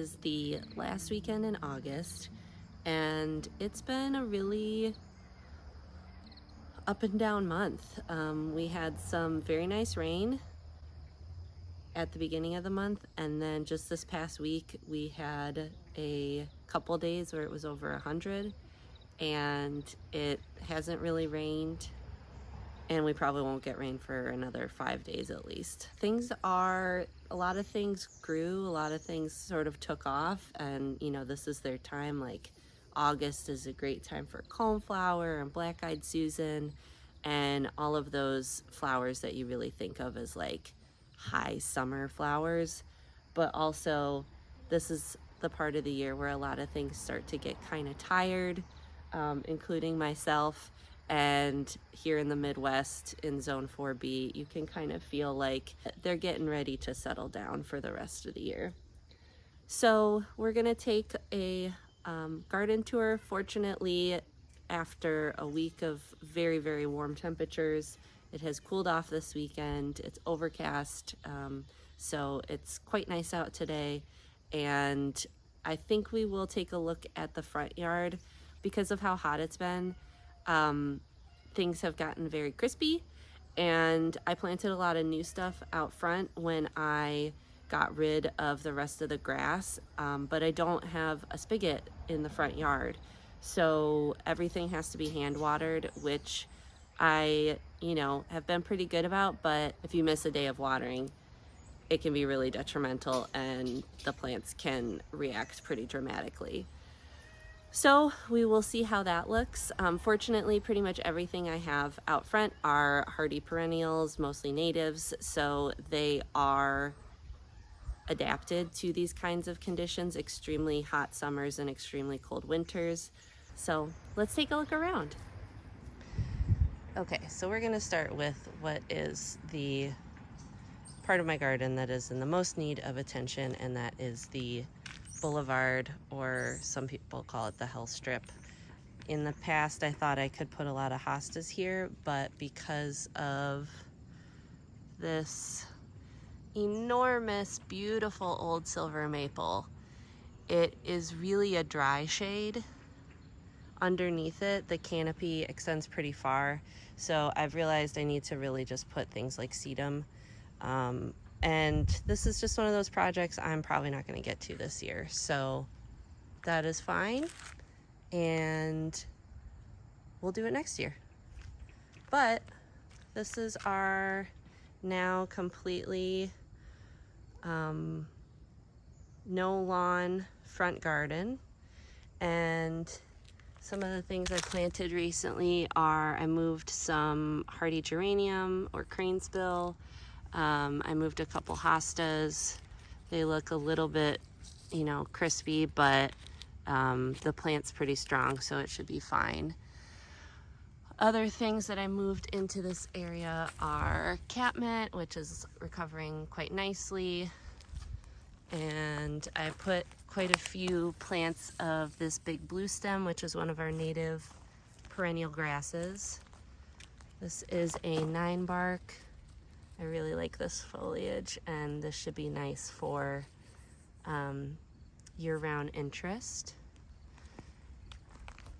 is the last weekend in August, and it's been a really up and down month. We had some very nice rain at the beginning of the month, and then just this past week we had a couple days where it was over 100, and it hasn't really rained, and we probably won't get rain for another 5 days at least. A lot of things grew, a lot of things sort of took off, and this is their time. Like August is a great time for coneflower and black-eyed Susan and all of those flowers that you really think of as like high summer flowers. But also this is the part of the year where a lot of things start to get kind of tired, including myself. And here in the Midwest in Zone 4B, you can kind of feel like they're getting ready to settle down for the rest of the year. So we're gonna take a garden tour. Fortunately, after a week of very, very warm temperatures, it has cooled off this weekend. It's overcast, so it's quite nice out today. And I think we will take a look at the front yard because of how hot it's been. Things have gotten very crispy, and I planted a lot of new stuff out front when I got rid of the rest of the grass, but I don't have a spigot in the front yard, so everything has to be hand watered, which I have been pretty good about. But if you miss a day of watering, it can be really detrimental and the plants can react pretty dramatically. So we will see how that looks. Fortunately, pretty much everything I have out front are hardy perennials, mostly natives, so they are adapted to these kinds of conditions, extremely hot summers and extremely cold winters. So let's take a look around. Okay, so we're gonna start with what is the part of my garden that is in the most need of attention, and that is the boulevard, or some people call it the hell strip. In the past, I thought I could put a lot of hostas here, but because of this enormous, beautiful old silver maple, it is really a dry shade. Underneath it, the canopy extends pretty far, so I've realized I need to really just put things like sedum. And this is just one of those projects I'm probably not going to get to this year, so that is fine, and we'll do it next year. But this is our now completely no lawn front garden, and some of the things I planted recently are I moved some hardy geranium or cranespill. I moved a couple hostas. They look a little bit, crispy, but the plant's pretty strong, so it should be fine. Other things that I moved into this area are catmint, which is recovering quite nicely. And I put quite a few plants of this big blue stem, which is one of our native perennial grasses. This is a 9-bark. I really like this foliage, and this should be nice for year-round interest.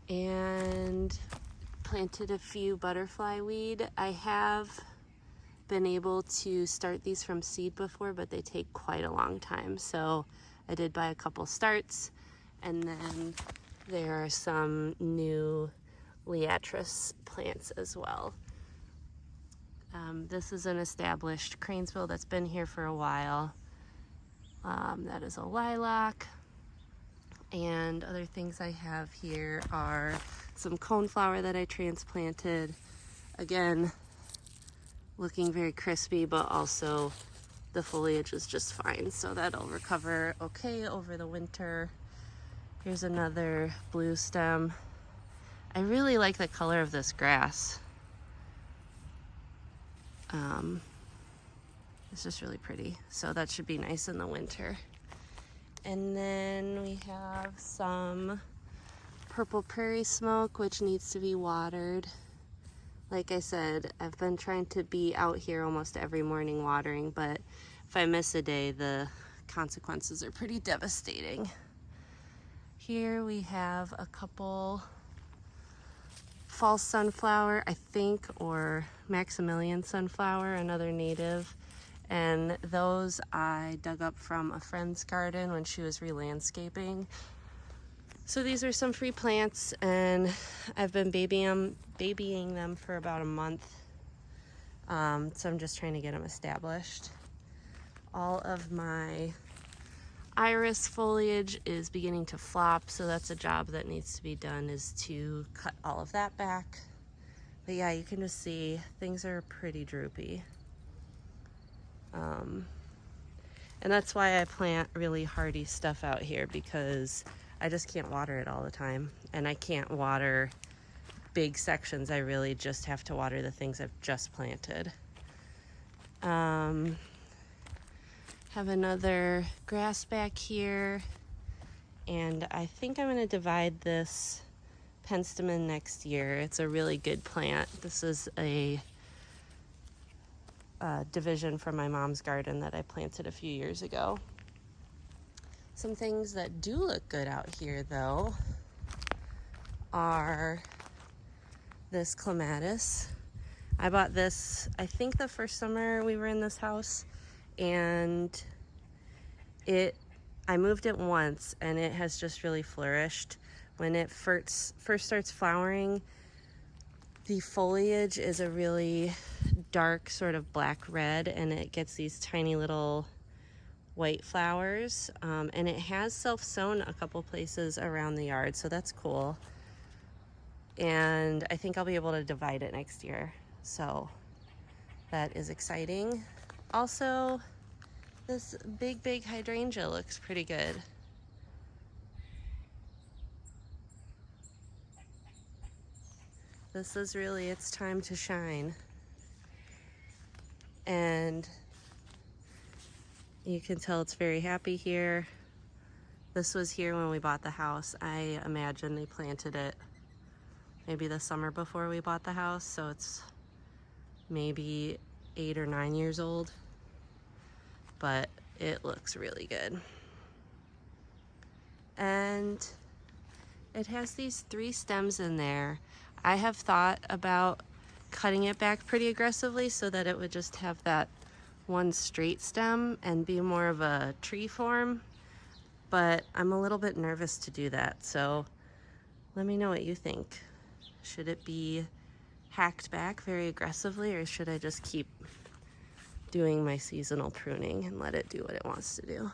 And planted a few butterfly weed. I have been able to start these from seed before, but they take quite a long time. So I did buy a couple starts, and then there are some new liatris plants as well. This is an established cranespill that's been here for a while. That is a lilac. And other things I have here are some coneflower that I transplanted. Again, looking very crispy, but also the foliage is just fine, so that'll recover okay over the winter. Here's another blue stem. I really like the color of this grass. It's just really pretty, so that should be nice in the winter. And then we have some purple prairie smoke, which needs to be watered. Like I said, I've been trying to be out here almost every morning watering, but if I miss a day, the consequences are pretty devastating. Here we have a couple false sunflower, I think, or Maximilian sunflower, another native. And those I dug up from a friend's garden when she was re-landscaping. So these are some free plants, and I've been babying them for about a month. So I'm just trying to get them established. All of my iris foliage is beginning to flop, so that's a job that needs to be done, is to cut all of that back. But yeah, you can just see things are pretty droopy. And that's why I plant really hardy stuff out here, because I just can't water it all the time. And I can't water big sections. I really just have to water the things I've just planted. Have another grass back here. And I think I'm going to divide this penstemon next year. It's a really good plant. This is a division from my mom's garden that I planted a few years ago. Some things that do look good out here, though, are this clematis. I bought this, I think, the first summer we were in this house, and I moved it once, and it has just really flourished. When it first starts flowering, the foliage is a really dark sort of black red, and it gets these tiny little white flowers, and it has self-sown a couple places around the yard, so that's cool. And I think I'll be able to divide it next year, so that is exciting. Also, this big hydrangea looks pretty good. This is really its time to shine. And you can tell it's very happy here. This was here when we bought the house. I imagine they planted it maybe the summer before we bought the house, so it's maybe 8 or 9 years old, but it looks really good. And it has these 3 stems in there. I have thought about cutting it back pretty aggressively so that it would just have that one straight stem and be more of a tree form, but I'm a little bit nervous to do that, so let me know what you think. Should it be hacked back very aggressively, or should I just keep doing my seasonal pruning and let it do what it wants to do?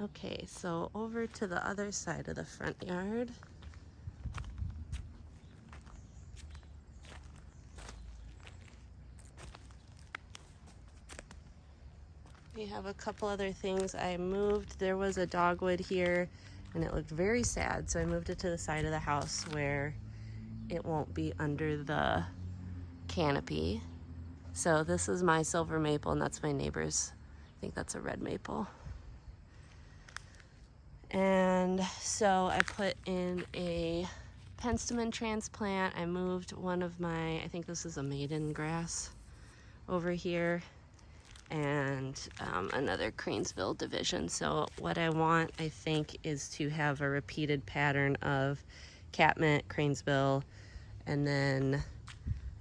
Okay, so over to the other side of the front yard. We have a couple other things I moved. There was a dogwood here and it looked very sad, so I moved it to the side of the house where it won't be under the canopy. So this is my silver maple, and that's my neighbor's. I think that's a red maple. And so I put in a penstemon transplant. I moved one of my, I think this is a maiden grass over here, and another Cranesville division. So what I want, I think, is to have a repeated pattern of catmint, Cranesville, and then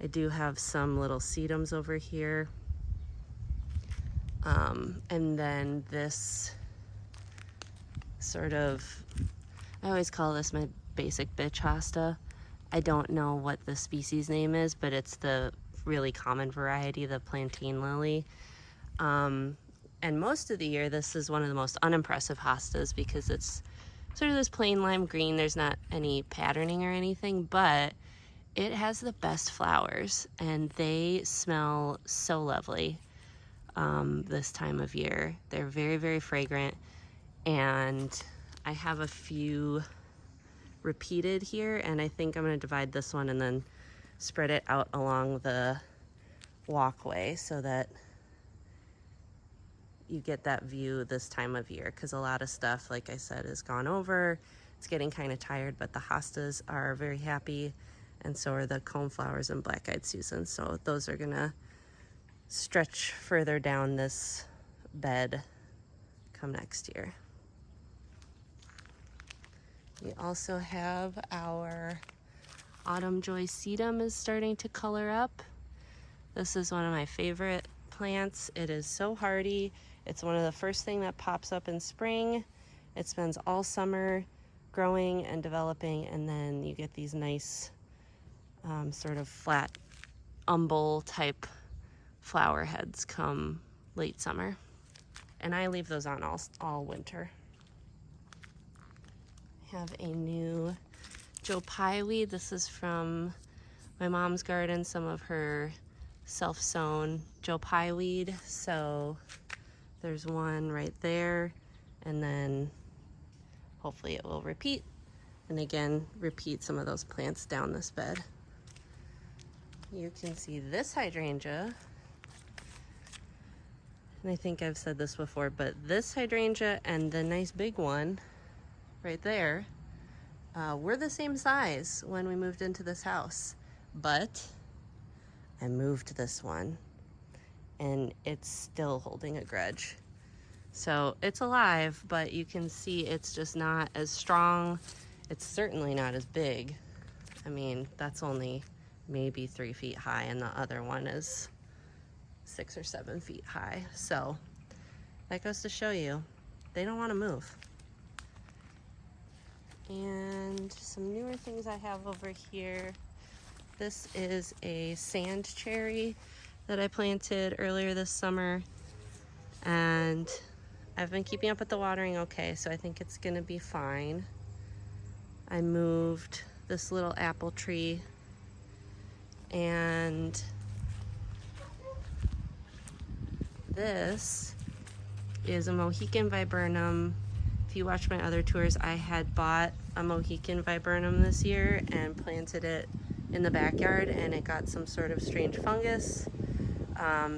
I do have some little sedums over here. And then this sort of, I always call this my basic bitch hosta. I don't know what the species name is, but it's the really common variety, the plantain lily. And most of the year, this is one of the most unimpressive hostas because it's sort of this plain lime green. There's not any patterning or anything, but it has the best flowers, and they smell so lovely this time of year. They're very, very fragrant, and I have a few repeated here, and I think I'm going to divide this one and then spread it out along the walkway so that you get that view this time of year, because a lot of stuff, like I said, is gone over. It's getting kind of tired, but the hostas are very happy. and so are the coneflowers and black-eyed Susans. So those are gonna stretch further down this bed come next year. We also have our autumn joy sedum is starting to color up. This is one of my favorite plants. It is so hardy. It's one of the first thing that pops up in spring. It spends all summer growing and developing, and then you get these nice sort of flat umbel type flower heads come late summer. And I leave those on all winter. I have a new Joe Pye weed. This is from my mom's garden, some of her self-sown Joe Pye weed. So there's one right there, and then hopefully it will repeat, and again repeat some of those plants down this bed. You can see this hydrangea, and I think I've said this before, but this hydrangea and the nice big one right there were the same size when we moved into this house, but I moved this one and it's still holding a grudge. So it's alive, but you can see it's just not as strong. It's certainly not as big. I mean, that's only maybe 3 feet high, and the other one is 6 or 7 feet high. So that goes to show you, they don't want to move. And some newer things I have over here. This is a sand cherry that I planted earlier this summer, and I've been keeping up with the watering okay, so I think it's gonna be fine. I moved this little apple tree, and this is a Mohican viburnum. If you watch my other tours, I had bought a Mohican viburnum this year and planted it in the backyard, and it got some sort of strange fungus.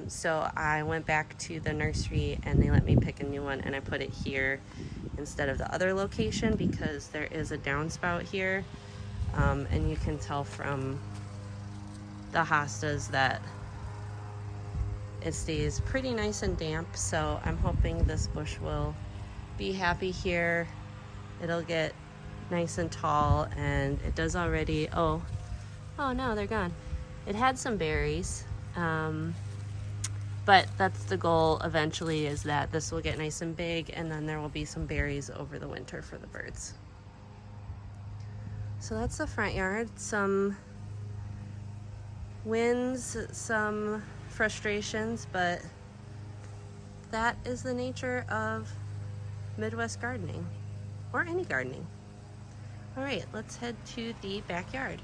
So I went back to the nursery and they let me pick a new one, and I put it here instead of the other location because there is a downspout here. And you can tell from the hostas that it stays pretty nice and damp. So I'm hoping this bush will be happy here. It'll get nice and tall, and it does already. Oh no, they're gone. It had some berries, but that's the goal eventually, is that this will get nice and big, and then there will be some berries over the winter for the birds. So that's the front yard. Some wins, some frustrations, but that is the nature of Midwest gardening, or any gardening. All right, let's head to the backyard.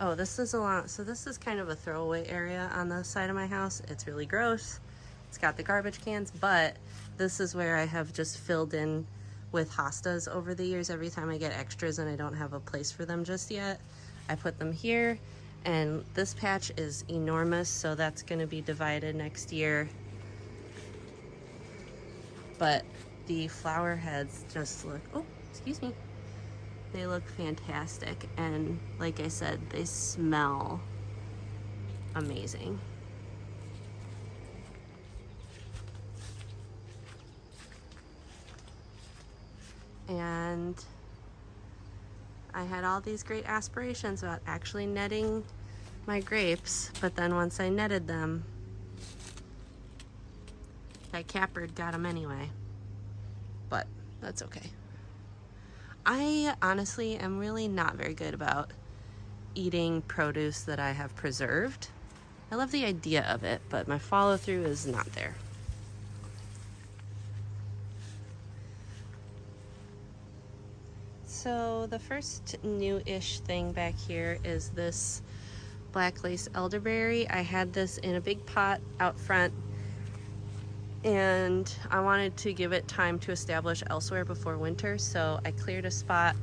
Oh, this is this is kind of a throwaway area on the side of my house. It's really gross. It's got the garbage cans, but this is where I have just filled in with hostas over the years. Every time I get extras and I don't have a place for them just yet, I put them here. And this patch is enormous, so that's gonna be divided next year. But the flower heads just look, oh, excuse me. They look fantastic, and like I said, they smell amazing. And I had all these great aspirations about actually netting my grapes, but then once I netted them, that catbird got them anyway. But that's okay. I honestly am really not very good about eating produce that I have preserved. I love the idea of it, but my follow through is not there. So the first new-ish thing back here is this black lace elderberry. I had this in a big pot out front, and I wanted to give it time to establish elsewhere before winter, so I cleared a spot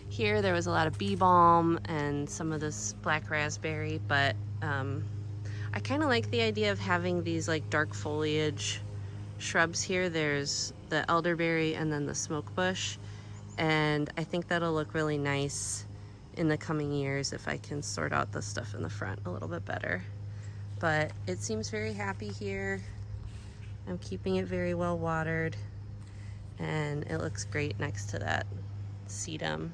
here. There was a lot of bee balm and some of this black raspberry, but I kind of like the idea of having these like dark foliage shrubs here. There's the elderberry and then the smoke bush, And I think that'll look really nice in the coming years if I can sort out the stuff in the front a little bit better. But it seems very happy here. I'm keeping it very well watered, and it looks great next to that sedum.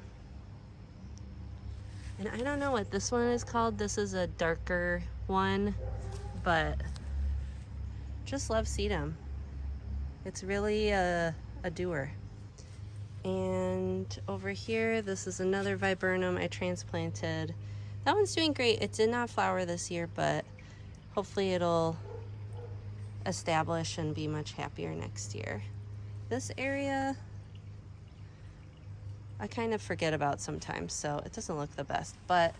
And I don't know what this one is called. This is a darker one, but just love sedum. It's really a doer. And over here, this is another viburnum I transplanted. That one's doing great. It did not flower this year, but hopefully it'll establish and be much happier next year. This area, I kind of forget about sometimes, so it doesn't look the best. But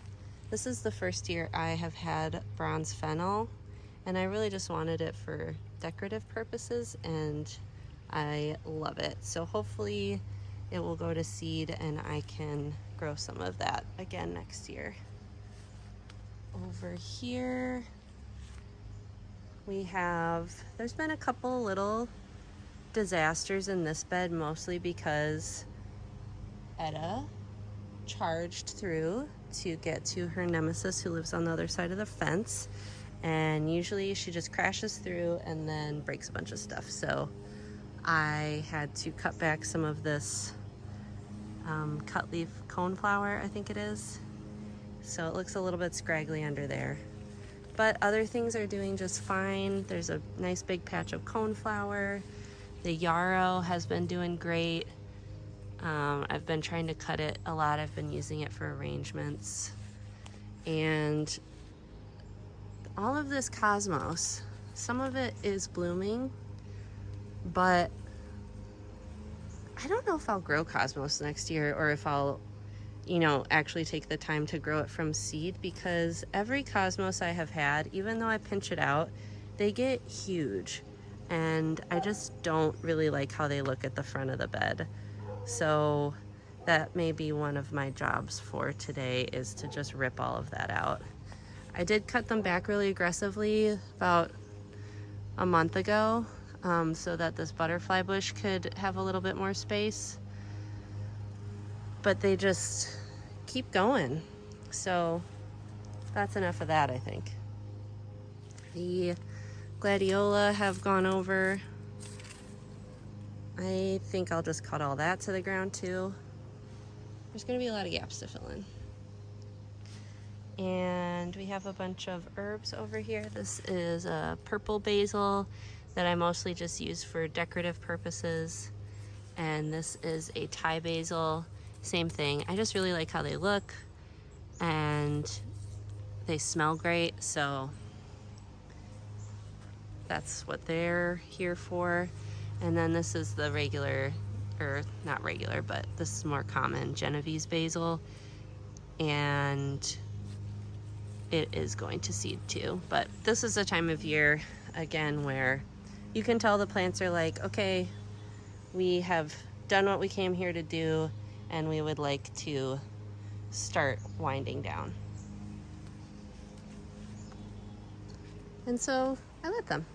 this is the first year I have had bronze fennel, and I really just wanted it for decorative purposes, and I love it. So hopefully it will go to seed and I can grow some of that again next year. Over here we have, there's been a couple little disasters in this bed, mostly because Etta charged through to get to her nemesis who lives on the other side of the fence, and usually she just crashes through and then breaks a bunch of stuff. So I had to cut back some of this cut leaf coneflower, I think it is. So it looks a little bit scraggly under there. But other things are doing just fine. There's a nice big patch of coneflower. The yarrow has been doing great. I've been trying to cut it a lot. I've been using it for arrangements. And all of this cosmos, some of it is blooming, but I don't know if I'll grow cosmos next year or if I'll, actually take the time to grow it from seed, because every cosmos I have had, even though I pinch it out, they get huge. And I just don't really like how they look at the front of the bed. So that may be one of my jobs for today, is to just rip all of that out. I did cut them back really aggressively about a month ago, so that this butterfly bush could have a little bit more space. But they just keep going. So that's enough of that, I think. The gladiola have gone over. I think I'll just cut all that to the ground too. There's gonna be a lot of gaps to fill in. And we have a bunch of herbs over here. This is a purple basil that I mostly just use for decorative purposes. And this is a Thai basil, same thing. I just really like how they look and they smell great, so that's what they're here for. And then this is the regular, or not regular, but this is more common, Genovese basil. And it is going to seed too. But this is a time of year, again, where you can tell the plants are like, okay, we have done what we came here to do, and we would like to start winding down. And so I let them.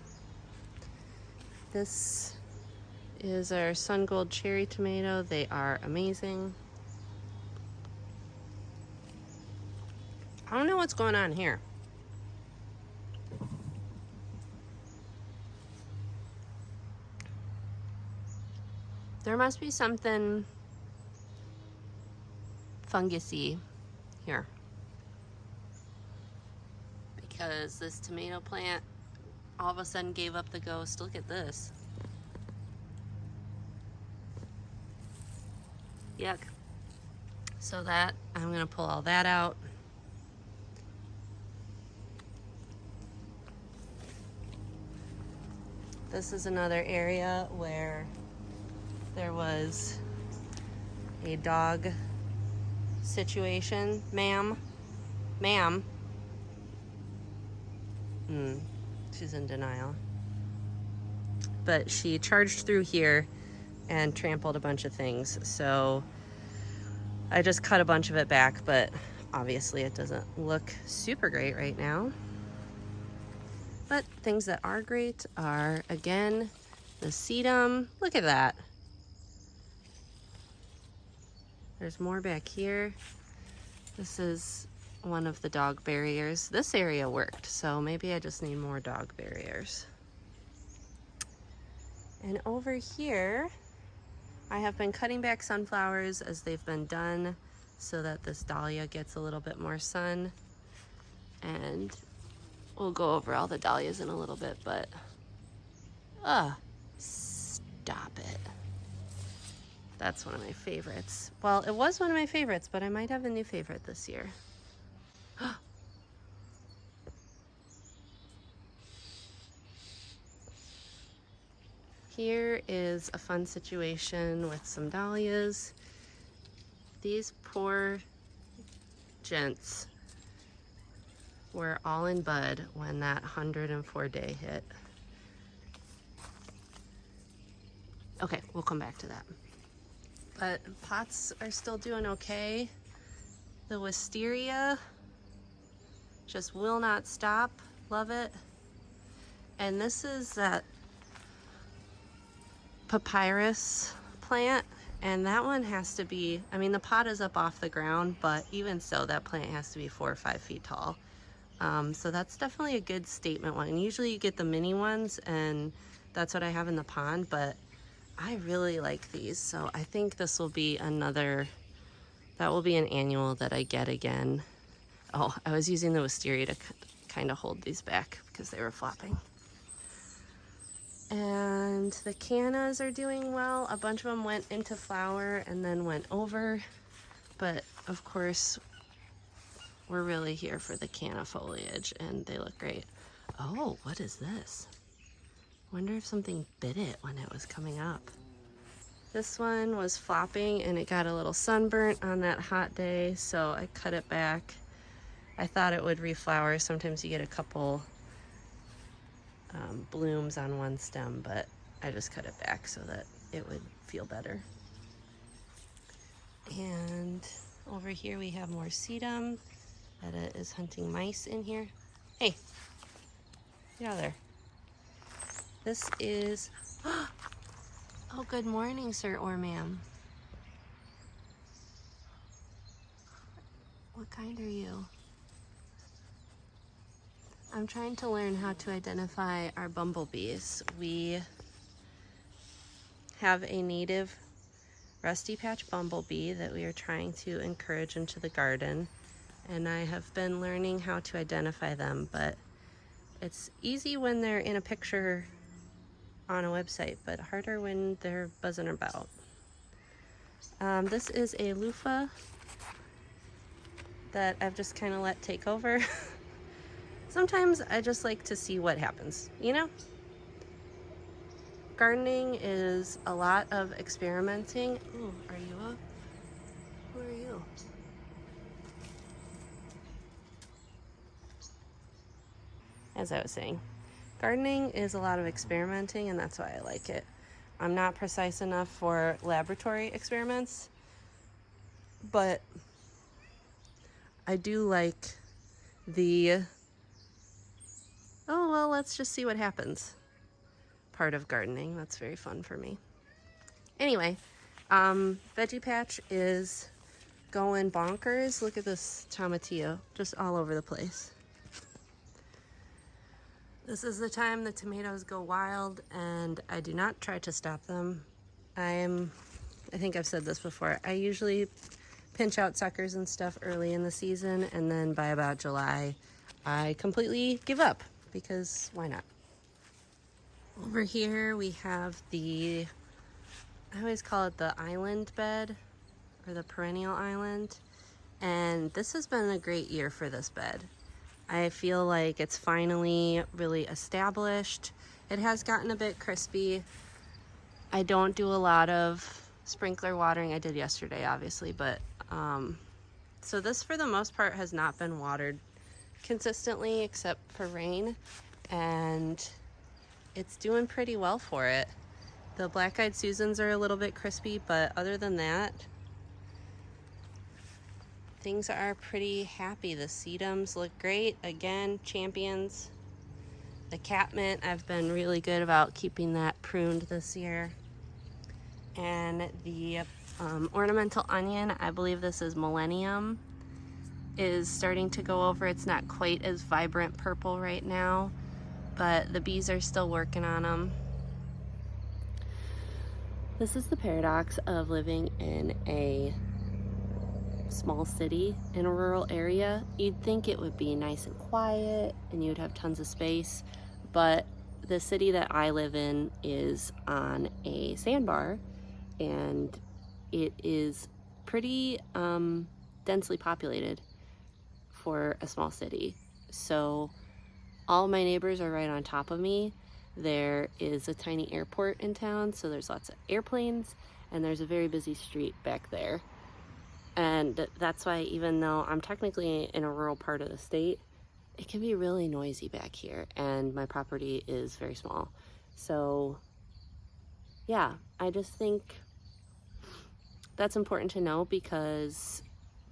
This is our sun gold cherry tomato. They are amazing. I don't know what's going on here. There must be something fungusy here, because this tomato plant all of a sudden gave up the ghost. Look at this. Yuck. So that, I'm gonna pull all that out. This is another area where there was a dog situation. Ma'am. She's in denial. But she charged through here and trampled a bunch of things. So I just cut a bunch of it back, but obviously it doesn't look super great right now. But things that are great are, again, the sedum. Look at that. There's more back here. This is one of the dog barriers. This area worked, so maybe I just need more dog barriers. And over here, I have been cutting back sunflowers as they've been done so that this dahlia gets a little bit more sun. And we'll go over all the dahlias in a little bit, but stop it. That's one of my favorites. Well, it was one of my favorites, but I might have a new favorite this year. Here is a fun situation with some dahlias. These poor gents were all in bud when that 104 day hit. Okay, we'll come back to that. But pots are still doing okay. The wisteria just will not stop. Love it. And this is that papyrus plant, and that one has to be, I mean, the pot is up off the ground, but even so, that plant has to be 4 or 5 feet tall. So that's definitely a good statement one. And usually you get the mini ones, and that's what I have in the pond, but I really like these. So I think this will be another, that will be an annual that I get again. Oh, I was using the wisteria to kind of hold these back because they were flopping. And the cannas are doing well. A bunch of them went into flower and then went over, but of course we're really here for the canna foliage, and they look great. Oh, what is this? Wonder if something bit it when it was coming up. This one was flopping and it got a little sunburnt on that hot day, so I cut it back. I thought it would reflower. Sometimes you get a couple blooms on one stem, but I just cut it back so that it would feel better. And over here we have more sedum. Etta is hunting mice in here. Hey, get out of there. This is, oh, good morning, sir or ma'am. What kind are you? I'm trying to learn how to identify our bumblebees. We have a native rusty patch bumblebee that we are trying to encourage into the garden, and I have been learning how to identify them, but it's easy when they're in a picture on a website, but harder when they're buzzing about. This is a loofah that I've just kind of let take over. Sometimes I just like to see what happens, you know? Gardening is a lot of experimenting. Ooh, are you up? Who are you? As I was saying, gardening is a lot of experimenting, and that's why I like it. I'm not precise enough for laboratory experiments, but I do like the, oh, well, let's just see what happens part of gardening. That's very fun for me. Anyway, Veggie Patch is going bonkers. Look at this tomatillo, just all over the place. This is the time the tomatoes go wild, and I do not try to stop them. I think I've said this before, I usually pinch out suckers and stuff early in the season, and then by about July, I completely give up, because why not? Over here we have the, I always call it the island bed, or the perennial island, and this has been a great year for this bed. I feel like it's finally really established. It has gotten a bit crispy. I don't do a lot of sprinkler watering. I did yesterday, obviously, but so this for the most part has not been watered consistently except for rain, and it's doing pretty well for it. The black-eyed Susans are a little bit crispy, but other than that, things are pretty happy. The sedums look great. Again, champions. The catmint, I've been really good about keeping that pruned this year. And the Ornamental onion, I believe this is Millennium, is starting to go over. It's not quite as vibrant purple right now, but the bees are still working on them. This is the paradox of living in a small city in a rural area. You'd think it would be nice and quiet and you'd have tons of space, but the city that I live in is on a sandbar, and it is pretty densely populated for a small city. So all my neighbors are right on top of me. There is a tiny airport in town, so there's lots of airplanes, and there's a very busy street back there. And that's why, even though I'm technically in a rural part of the state, it can be really noisy back here, and my property is very small. So yeah, I just think that's important to know, because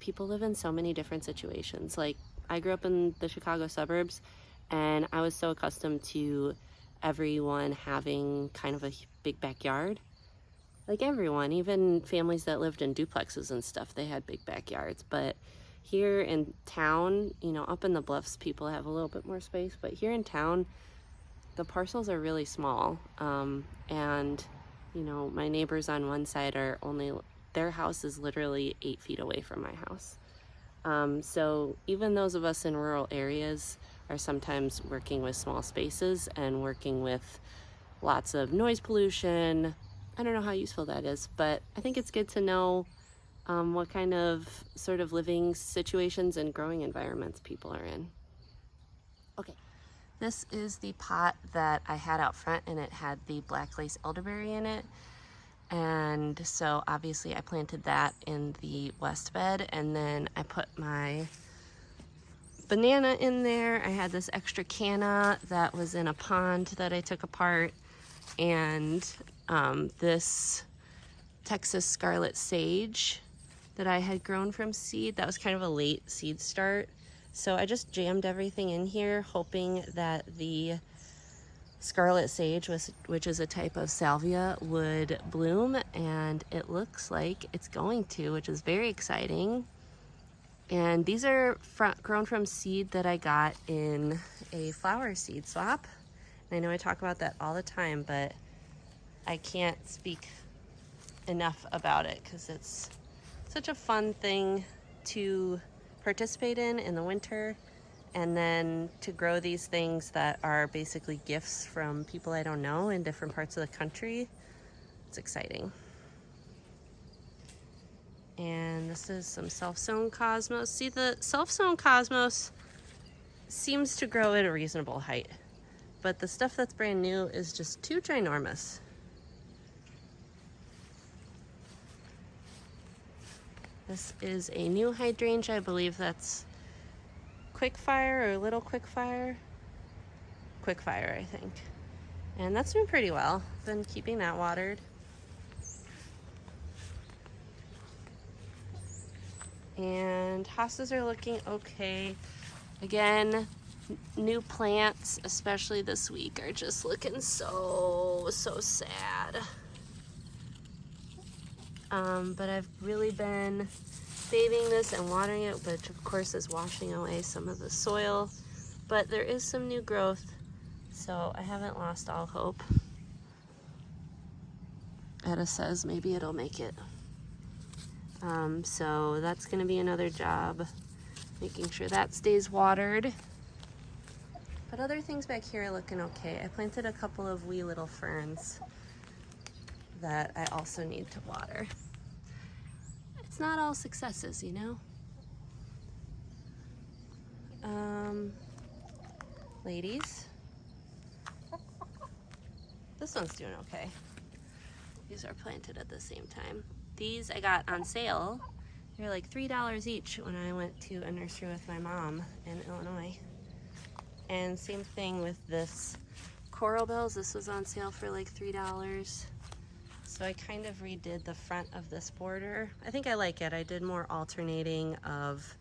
people live in so many different situations. Like, I grew up in the Chicago suburbs, and I was so accustomed to everyone having kind of a big backyard. Like everyone, even families that lived in duplexes and stuff, they had big backyards. But here in town, you know, up in the bluffs, people have a little bit more space. But here in town, the parcels are really small. And, you know, my neighbors on one side are only, their house is literally 8 feet away from my house. So even those of us in rural areas are sometimes working with small spaces and working with lots of noise pollution. I don't know how useful that is, but I think it's good to know what kind of sort of living situations and growing environments people are in. Okay, this is the pot that I had out front, and it had the black lace elderberry in it. And so obviously I planted that in the west bed, and then I put my banana in there. I had this extra canna that was in a pond that I took apart, and this Texas scarlet sage that I had grown from seed. That was kind of a late seed start. So I just jammed everything in here, hoping that the scarlet sage, which is a type of salvia, would bloom, and it looks like it's going to, which is very exciting. And these are grown from seed that I got in a flower seed swap. And I know I talk about that all the time, but I can't speak enough about it because it's such a fun thing to participate in the winter, and then to grow these things that are basically gifts from people I don't know in different parts of the country. It's exciting. And this is some self-sown cosmos. See, the self-sown cosmos seems to grow at a reasonable height, but the stuff that's brand new is just too ginormous. This is a new hydrangea. I believe that's Quickfire or Little Quickfire. Quickfire, I think. And that's doing pretty well. Been keeping that watered. And hostas are looking okay. Again, new plants, especially this week, are just looking so sad. But I've really been bathing this and watering it, which of course is washing away some of the soil. But there is some new growth, so I haven't lost all hope. Etta says maybe it'll make it. So that's gonna be another job, making sure that stays watered. But other things back here are looking okay. I planted a couple of wee little ferns that I also need to water. It's not all successes, you know? Ladies, this one's doing okay. These are planted at the same time. These I got on sale. They're like $3 each when I went to a nursery with my mom in Illinois. And same thing with this coral bells. This was on sale for like $3. So I kind of redid the front of this border. I think I like it. I did more alternating of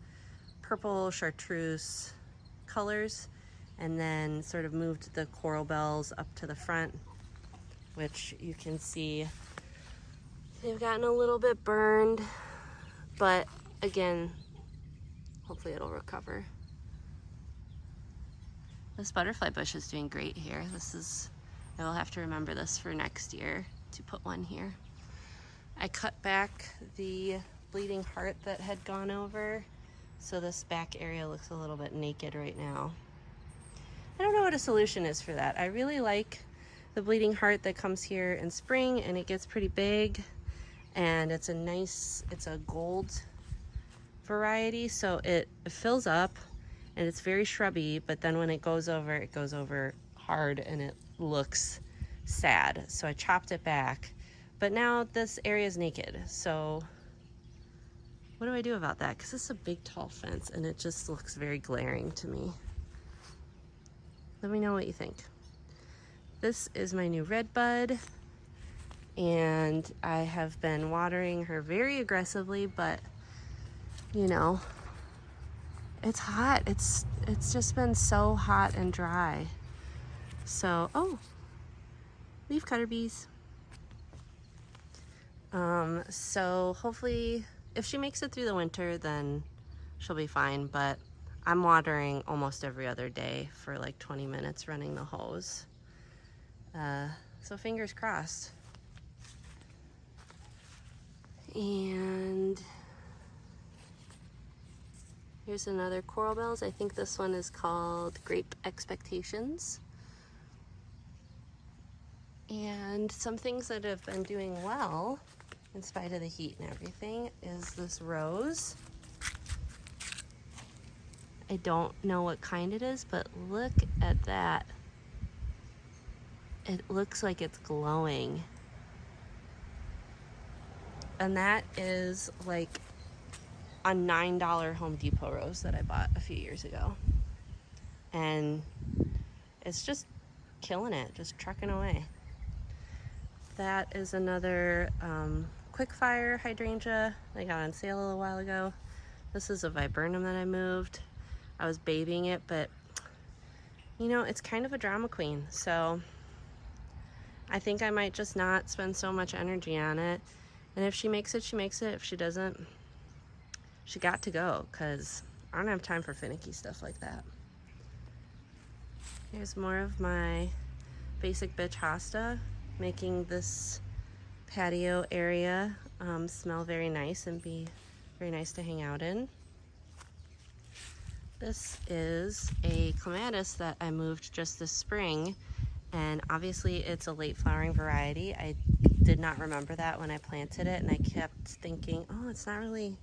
purple chartreuse colors, and then sort of moved the coral bells up to the front, which you can see They've gotten a little bit burned, but again, hopefully it'll recover. This butterfly bush is doing great here. I will have to remember this for next year to put one here. I cut back the bleeding heart that had gone over, so this back area looks a little bit naked right now. I don't know what a solution is for that. I really like the bleeding heart that comes here in spring, and it gets pretty big, and it's a gold variety, so it fills up and it's very shrubby, but then when it goes over hard and it looks sad. So I chopped it back, but now this area is naked. So what do I do about that? Because this is a big tall fence and it just looks very glaring to me. Let me know what you think. This is my new red bud, and I have been watering her very aggressively, but you know, it's hot. It's just been so hot and dry. So, oh, leaf cutter bees. So hopefully if she makes it through the winter, then she'll be fine, but I'm watering almost every other day for like 20 minutes running the hose. So fingers crossed. And here's another coral bells. I think this one is called Grape Expectations. And some things that have been doing well, in spite of the heat and everything, is this rose. I don't know what kind it is, but look at that. It looks like it's glowing. And that is like a $9 Home Depot rose that I bought a few years ago. And it's just killing it, just trucking away. That is another quick fire hydrangea I got on sale a little while ago. This is a viburnum that I moved. I was babying it, but you know, it's kind of a drama queen, so I think I might just not spend so much energy on it. And if she makes it, she makes it. If she doesn't, she got to go, because I don't have time for finicky stuff like that. Here's more of my basic bitch hosta, making this patio area smell very nice and be very nice to hang out in. This is a clematis that I moved just this spring, and obviously it's a late flowering variety. I did not remember that when I planted it, and I kept thinking, oh, it's not really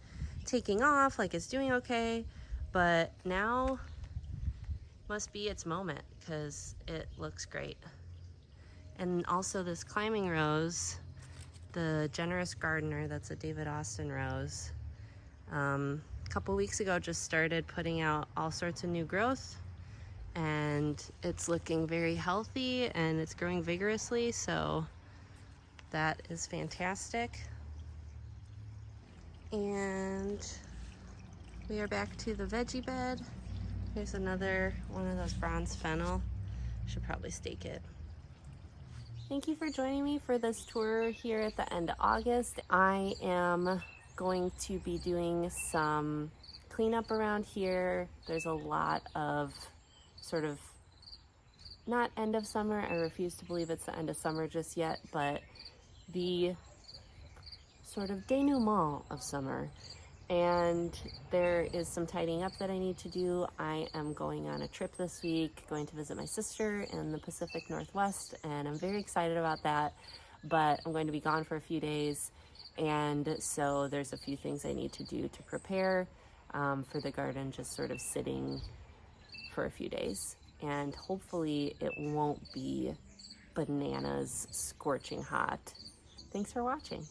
taking off, like it's doing okay, but now must be its moment because it looks great. And also this climbing rose, the Generous Gardener, that's a David Austin rose, a couple weeks ago just started putting out all sorts of new growth, and it's looking very healthy and it's growing vigorously, so that is fantastic. And we are back to the veggie bed. Here's another one of those bronze fennel. Should probably stake it. Thank you for joining me for this tour here at the end of August. I am going to be doing some cleanup around here. There's a lot of sort of, not end of summer, I refuse to believe it's the end of summer just yet, but the sort of denouement of summer. And there is some tidying up that I need to do. I am going on a trip this week, going to visit my sister in the Pacific Northwest, and I'm very excited about that, but I'm going to be gone for a few days, and so there's a few things I need to do to prepare for the garden, just sort of sitting for a few days, and hopefully it won't be bananas scorching hot. Thanks for watching.